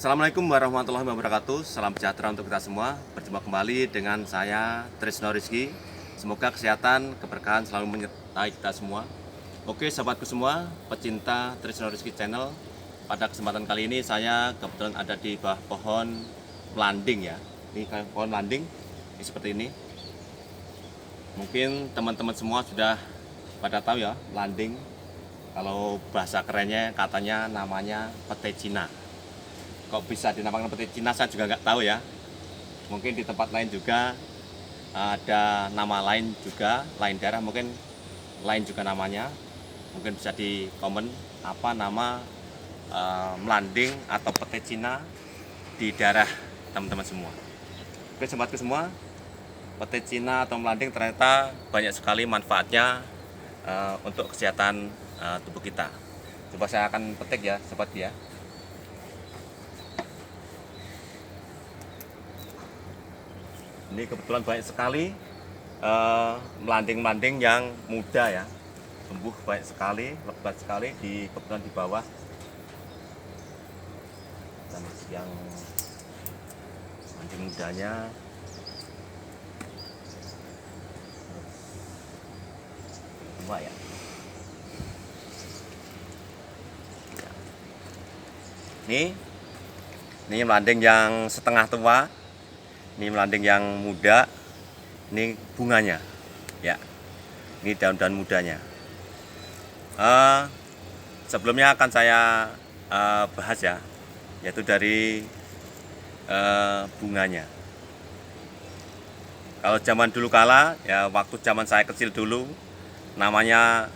Assalamualaikum warahmatullahi wabarakatuh. Salam sejahtera untuk kita semua. Berjumpa kembali dengan saya Trisno Rizky. Semoga kesehatan, keberkahan selalu menyertai kita semua. Oke sahabatku semua, pecinta Trisno Rizky Channel. Pada kesempatan kali ini saya kebetulan ada di bawah pohon melanding ya. Ini pohon melanding, ini seperti ini. Mungkin teman-teman semua sudah pada tahu ya, melanding. Kalau bahasa kerennya katanya namanya pete Cina. Kok bisa dinamakan pete Cina saya juga nggak tahu ya. Mungkin di tempat lain juga ada nama lain juga, lain daerah mungkin lain juga namanya. Mungkin bisa di komen apa nama melanding atau pete Cina di daerah teman-teman semua. Oke sobatku semua, pete Cina atau melanding ternyata banyak sekali manfaatnya untuk kesehatan tubuh kita. Coba saya akan petik ya sobat ya. Ini kebetulan banyak sekali melanding-melanding yang muda ya, tumbuh banyak sekali, lebat sekali di kebetulan di bawah. Dan yang melanding mudanya tua ya. Ini melanding yang setengah tua. Ini melanding yang muda, ini bunganya, ya. Ini daun-daun mudanya. Sebelumnya akan saya bahas ya, yaitu dari bunganya. Kalau zaman dulu kala, ya waktu zaman saya kecil dulu, namanya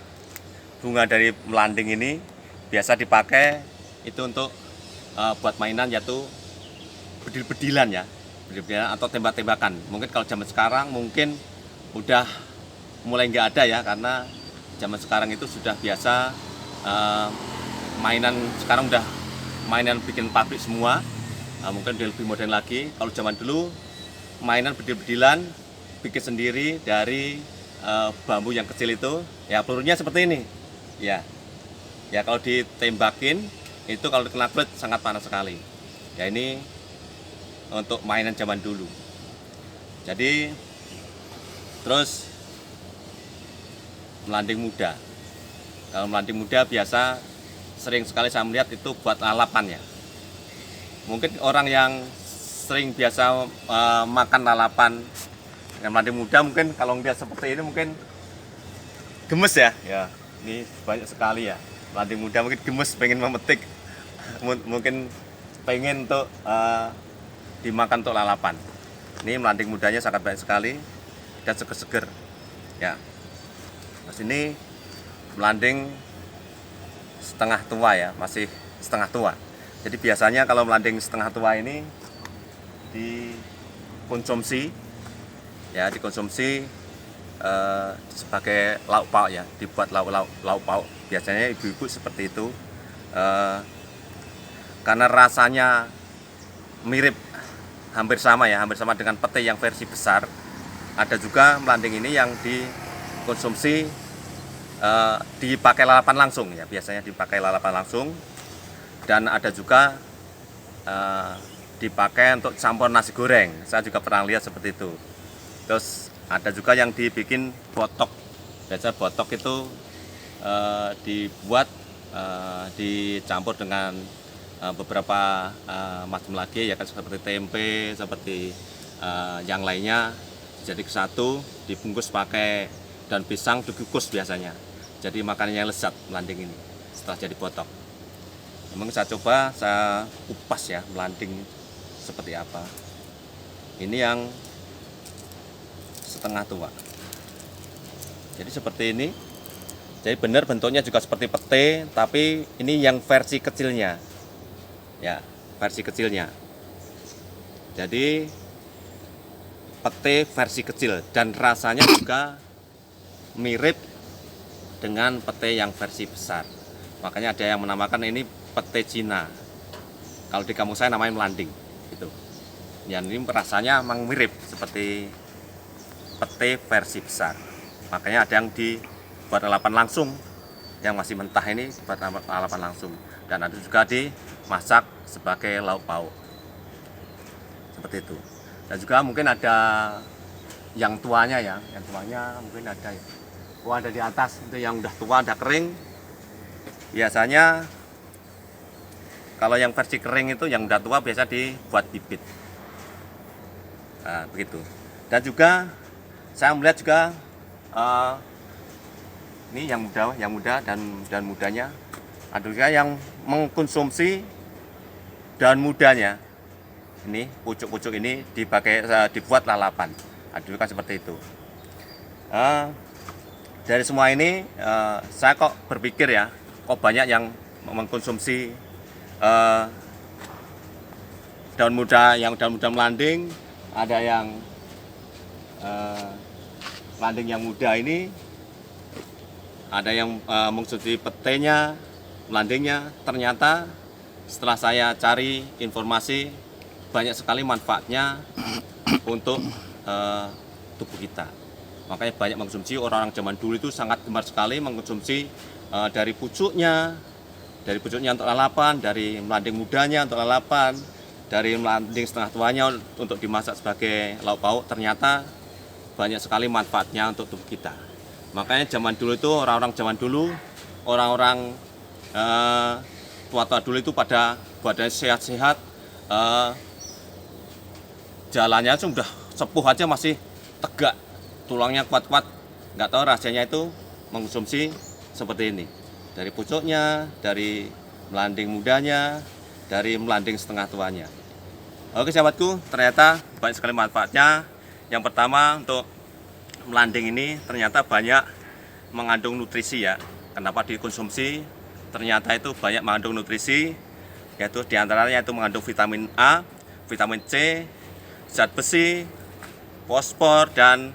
bunga dari melanding ini biasa dipakai itu untuk buat mainan, yaitu bedil-bedilan ya. Atau tembak-tembakan. Mungkin kalau zaman sekarang mungkin udah mulai nggak ada ya, karena zaman sekarang itu sudah biasa mainan sekarang udah mainan bikin pabrik semua. Mungkin udah lebih modern lagi. Kalau zaman dulu mainan bedil-bedilan bikin sendiri dari bambu yang kecil itu, ya pelurunya seperti ini. Ya kalau ditembakin itu kalau kena kulit sangat panas sekali. Ya ini untuk mainan zaman dulu. Jadi terus melanding muda. Kalau melanding muda biasa sering sekali saya melihat itu buat lalapan ya. Mungkin orang yang sering biasa makan lalapan dengan melanding muda mungkin kalau melihat seperti ini mungkin gemes ya. Ya, ini banyak sekali ya. Melanding muda mungkin gemes pengen memetik. Mungkin pengen untuk dimakan untuk lalapan. Ini melanding mudanya sangat banyak sekali dan seger-seger ya. Mas ini melanding setengah tua ya, masih setengah tua. Jadi biasanya kalau melanding setengah tua ini dikonsumsi ya, sebagai lauk pauk ya, dibuat lauk pauk. Biasanya ibu-ibu seperti itu karena rasanya mirip hampir sama dengan pete yang versi besar. Ada juga melanding ini yang dikonsumsi dipakai lalapan langsung ya, biasanya dipakai lalapan langsung, dan ada juga dipakai untuk campur nasi goreng. Saya juga pernah lihat seperti itu. Terus ada juga yang dibikin botok. Biasanya botok itu dibuat dicampur dengan beberapa macam lagi ya kan, seperti tempe, seperti yang lainnya, jadi kesatu dibungkus pakai daun pisang, dikukus biasanya. Jadi makanannya lezat melanding ini setelah jadi botok. Memang saya coba, saya kupas ya melanding seperti apa. Ini yang setengah tua. Jadi seperti ini. Jadi benar bentuknya juga seperti pete, tapi ini yang versi kecilnya. Ya, versi kecilnya. Jadi pete versi kecil dan rasanya juga mirip dengan pete yang versi besar. Makanya ada yang menamakan ini pete Cina. Kalau di kampung saya namanya melanding gitu. Yang ini rasanya memang mirip seperti pete versi besar. Makanya ada yang dibuat lalapan langsung, yang masih mentah ini dibuat lalapan langsung. Dan ada juga masak sebagai lauk pauk. Seperti itu. Dan juga mungkin ada yang tuanya ya, yang tuanya mungkin ada ya. Oh, ada di atas itu yang udah tua, udah kering. Biasanya kalau yang versi kering itu yang udah tua biasa dibuat bibit. Nah, begitu. Dan juga saya melihat juga ini yang muda dan mudanya. Ada juga yang mengkonsumsi daun mudanya. Ini pucuk-pucuk ini dibuat lalapan. Ada juga seperti itu. Dari semua ini saya kok berpikir ya, kok banyak yang mengkonsumsi daun muda melanding, ada yang melanding yang muda ini, ada yang mengkonsumsi petenya, melandingnya. Ternyata setelah saya cari informasi, banyak sekali manfaatnya untuk tubuh kita. Makanya banyak mengkonsumsi. Orang-orang zaman dulu itu sangat gemar sekali mengkonsumsi dari pucuknya untuk lalapan, dari melanding mudanya untuk lalapan, dari melanding setengah tuanya untuk dimasak sebagai lauk pauk. Ternyata banyak sekali manfaatnya untuk tubuh kita. Makanya zaman dulu itu orang-orang tua-tua dulu itu pada badannya sehat-sehat, jalannya sudah sepuh aja masih tegak, tulangnya kuat-kuat. Nggak tahu rahasianya itu mengkonsumsi seperti ini, dari pucuknya, dari melanding mudanya, dari melanding setengah tuanya. Oke sahabatku, ternyata banyak sekali manfaatnya. Yang pertama, untuk melanding ini ternyata banyak mengandung nutrisi ya. Kenapa dikonsumsi? Ternyata itu banyak mengandung nutrisi, yaitu diantaranya itu mengandung vitamin A, vitamin C, zat besi, fosfor, dan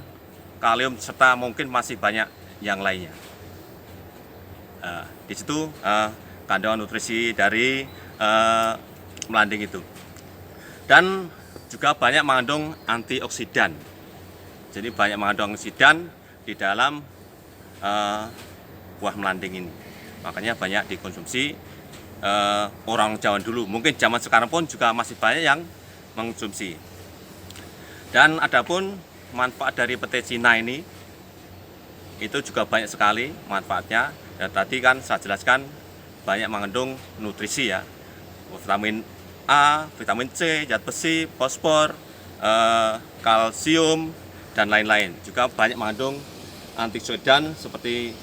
kalium, serta mungkin masih banyak yang lainnya. Di situ kandungan nutrisi dari melanding itu. Dan juga banyak mengandung antioksidan. Jadi banyak mengandung antioksidan di dalam buah melanding ini. Makanya banyak dikonsumsi orang zaman dulu. Mungkin zaman sekarang pun juga masih banyak yang mengkonsumsi. Dan adapun manfaat dari pete Cina ini itu juga banyak sekali manfaatnya. Dan tadi kan saya jelaskan banyak mengandung nutrisi ya, vitamin A, vitamin C, zat besi, fosfor, kalsium, dan lain-lain. Juga banyak mengandung antioksidan seperti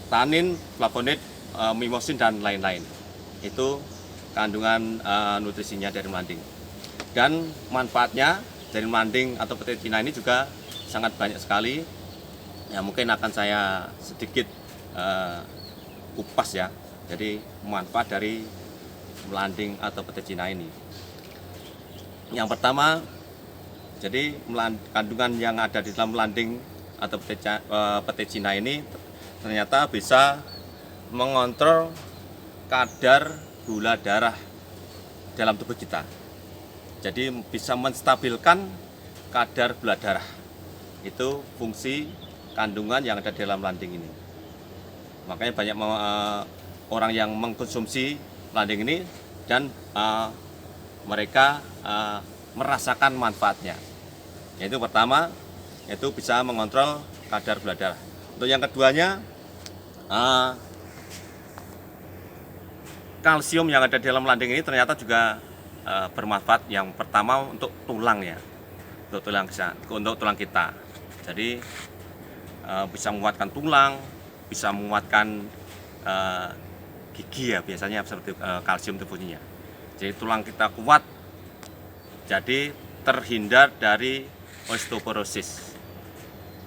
tanin, flavonoid, mimosin, dan lain-lain. Itu kandungan nutrisinya dari melanding. Dan manfaatnya dari melanding atau pete Cina ini juga sangat banyak sekali. Ya, mungkin akan saya sedikit kupas ya. Jadi manfaat dari melanding atau pete Cina ini. Yang pertama, jadi kandungan yang ada di dalam melanding atau pete Cina ini ternyata bisa mengontrol kadar gula darah dalam tubuh kita. Jadi bisa menstabilkan kadar gula darah. Itu fungsi kandungan yang ada di dalam melanding ini. Makanya banyak orang yang mengkonsumsi melanding ini dan mereka merasakan manfaatnya. Yaitu pertama, yaitu bisa mengontrol kadar gula darah. Untuk yang keduanya, kalsium yang ada di dalam melanding ini ternyata juga bermanfaat. Yang pertama untuk tulang ya, untuk tulang kita. Jadi bisa menguatkan tulang, bisa menguatkan gigi ya, biasanya seperti kalsium itu bunyinya. Jadi tulang kita kuat, jadi terhindar dari osteoporosis.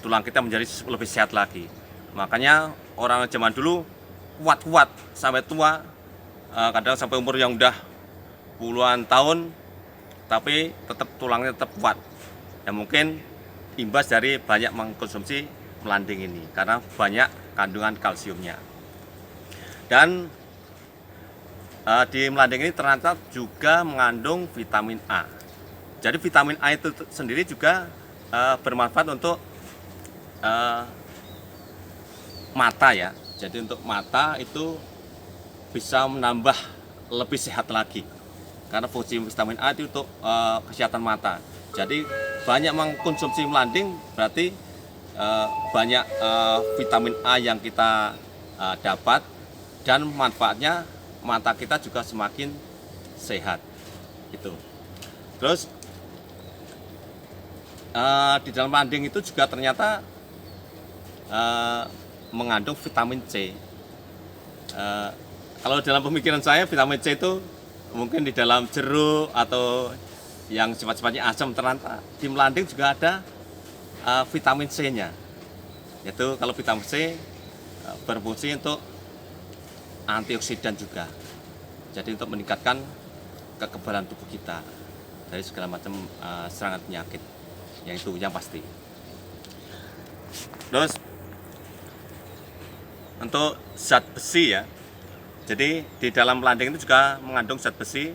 Tulang kita menjadi lebih sehat lagi. Makanya orang zaman dulu kuat-kuat sampai tua, kadang sampai umur yang udah puluhan tahun, tapi tetap tulangnya tetap kuat. Ya mungkin imbas dari banyak mengkonsumsi melanding ini karena banyak kandungan kalsiumnya. Dan di melanding ini ternyata juga mengandung vitamin A. Jadi vitamin A itu sendiri juga bermanfaat untuk mata ya. Jadi untuk mata itu bisa menambah lebih sehat lagi, karena fungsi vitamin A itu untuk kesehatan mata. Jadi banyak mengkonsumsi melanding berarti banyak vitamin A yang kita dapat, dan manfaatnya mata kita juga semakin sehat gitu. Terus di dalam melanding itu juga ternyata mengandung vitamin C. Kalau dalam pemikiran saya vitamin C itu mungkin di dalam jeruk atau yang sifat-sifatnya asam, ternyata di melanding juga ada vitamin C-nya. Yaitu kalau vitamin C berfungsi untuk antioksidan juga. Jadi untuk meningkatkan kekebalan tubuh kita dari segala macam serangan penyakit. Yang itu yang pasti. Terus untuk zat besi ya. Jadi di dalam melanding itu juga mengandung zat besi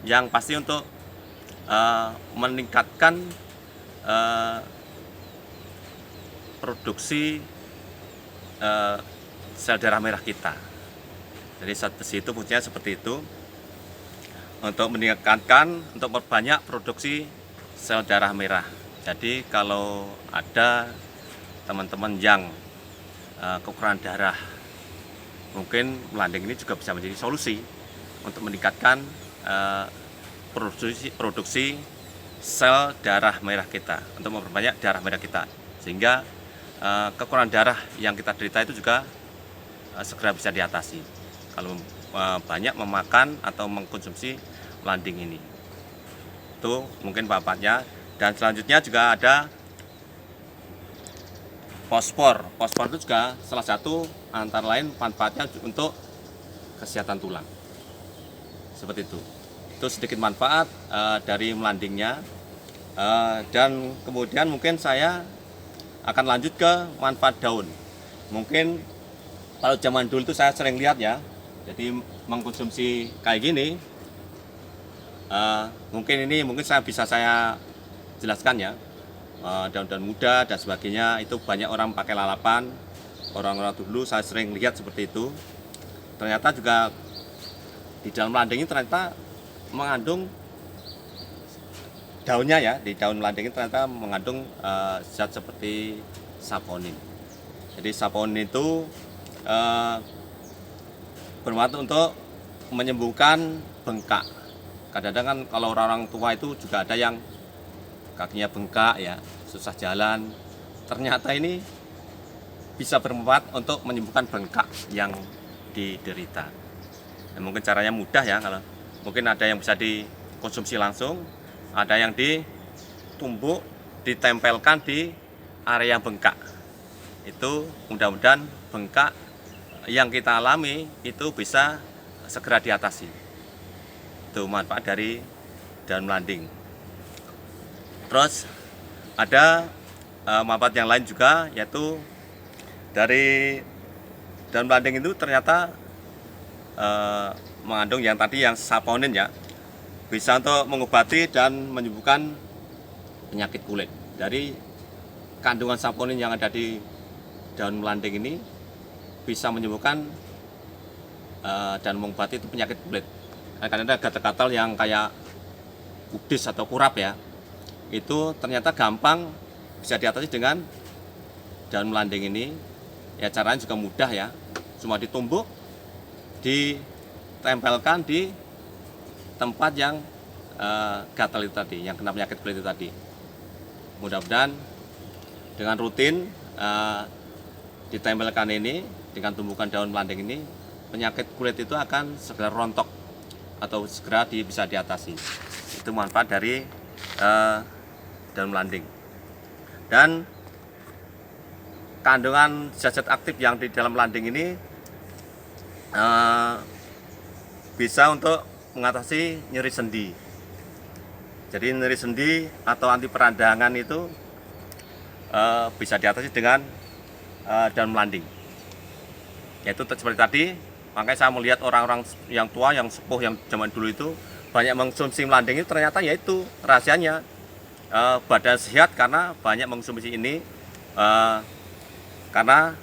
yang pasti untuk meningkatkan produksi sel darah merah kita. Jadi zat besi itu fungsinya seperti itu, untuk meningkatkan, untuk memperbanyak produksi sel darah merah. Jadi kalau ada teman-teman yang kekurangan darah, mungkin melanding ini juga bisa menjadi solusi untuk meningkatkan produksi sel darah merah kita, untuk memperbanyak darah merah kita, sehingga kekurangan darah yang kita derita itu juga segera bisa diatasi kalau banyak memakan atau mengkonsumsi melanding ini. Itu mungkin manfaatnya. Dan selanjutnya juga ada fosfor. Fosfor itu juga salah satu antara lain manfaatnya untuk kesehatan tulang. Seperti itu. Itu sedikit manfaat dari melandingnya. Dan kemudian mungkin saya akan lanjut ke manfaat daun. Mungkin kalau zaman dulu itu saya sering lihat ya, jadi mengkonsumsi kayak gini. Mungkin saya bisa jelaskan ya. Daun-daun muda dan sebagainya itu banyak orang pakai lalapan. Orang-orang dulu saya sering lihat seperti itu. Ternyata juga di dalam melanding ini ternyata mengandung daunnya ya, di daun melanding ini ternyata mengandung zat seperti saponin. Jadi saponin itu bermanfaat untuk menyembuhkan bengkak. Kadang-kadang kan kalau orang tua itu juga ada yang kakinya bengkak ya, susah jalan. Ternyata ini bisa bermanfaat untuk menyembuhkan bengkak yang diderita. Dan mungkin caranya mudah ya, kalau mungkin ada yang bisa dikonsumsi langsung, ada yang ditumbuk, ditempelkan di area bengkak. Itu mudah-mudahan bengkak yang kita alami itu bisa segera diatasi. Itu manfaat dari daun melanding. Terus ada manfaat yang lain juga, yaitu dari daun melanding itu ternyata mengandung yang tadi yang saponin ya, bisa untuk mengobati dan menyembuhkan penyakit kulit. Dari kandungan saponin yang ada di daun melanding ini bisa menyembuhkan dan mengobati itu penyakit kulit. Karena ada gatal-gatal yang kayak kudis atau kurap ya, itu ternyata gampang bisa diatasi dengan daun melanding ini. Ya caranya juga mudah ya, cuma ditumbuk, ditempelkan di tempat yang gatal itu tadi, yang kena penyakit kulit itu tadi. Mudah-mudahan dengan rutin ditempelkan ini dengan tumbukan daun melanding ini, penyakit kulit itu akan segera rontok atau segera bisa diatasi. Itu manfaat dari daun melanding. Dan kandungan zat-zat aktif yang di dalam melanding ini bisa untuk mengatasi nyeri sendi. Jadi nyeri sendi atau anti peradangan itu bisa diatasi dengan daun melanding. Yaitu seperti tadi, makanya saya melihat orang-orang yang tua, yang sepuh, yang zaman dulu itu banyak mengkonsumsi melanding itu, ternyata yaitu rahasianya badan sehat karena banyak mengkonsumsi ini, karena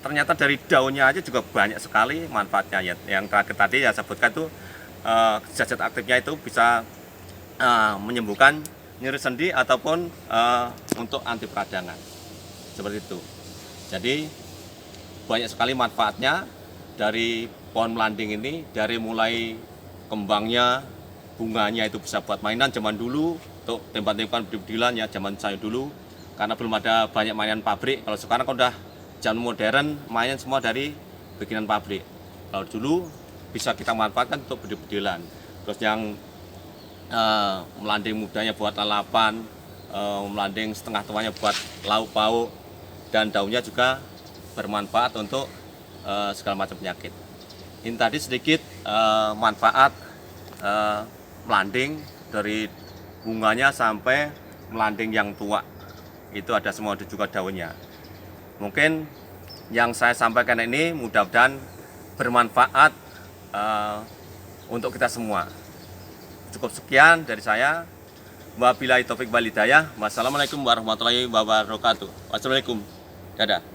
ternyata dari daunnya aja juga banyak sekali manfaatnya ya. Yang terakhir tadi ya sebutkan itu zat-zat aktifnya itu bisa menyembuhkan nyeri sendi ataupun untuk anti peradangan seperti itu. Jadi banyak sekali manfaatnya dari pohon melanding ini, dari mulai kembangnya, bunganya itu bisa buat mainan zaman dulu, untuk tempat-tempat bedilan ya zaman saya dulu, karena belum ada banyak mainan pabrik. Kalau sekarang kan udah zaman modern, mainan semua dari bikinan pabrik. Kalau dulu bisa kita manfaatkan untuk bedil-bedilan. Terus yang melanding mudanya buat lalapan, melanding setengah tuanya buat lauk pauk, dan daunnya juga bermanfaat untuk segala macam penyakit. Ini tadi sedikit manfaat melanding dari bunganya sampai melanding yang tua. Itu ada semua, ada juga daunnya. Mungkin yang saya sampaikan ini mudah-mudahan bermanfaat untuk kita semua. Cukup sekian dari saya. Wabillahi taufik wal hidayah. Wassalamualaikum warahmatullahi wabarakatuh. Wassalamualaikum. Dadah.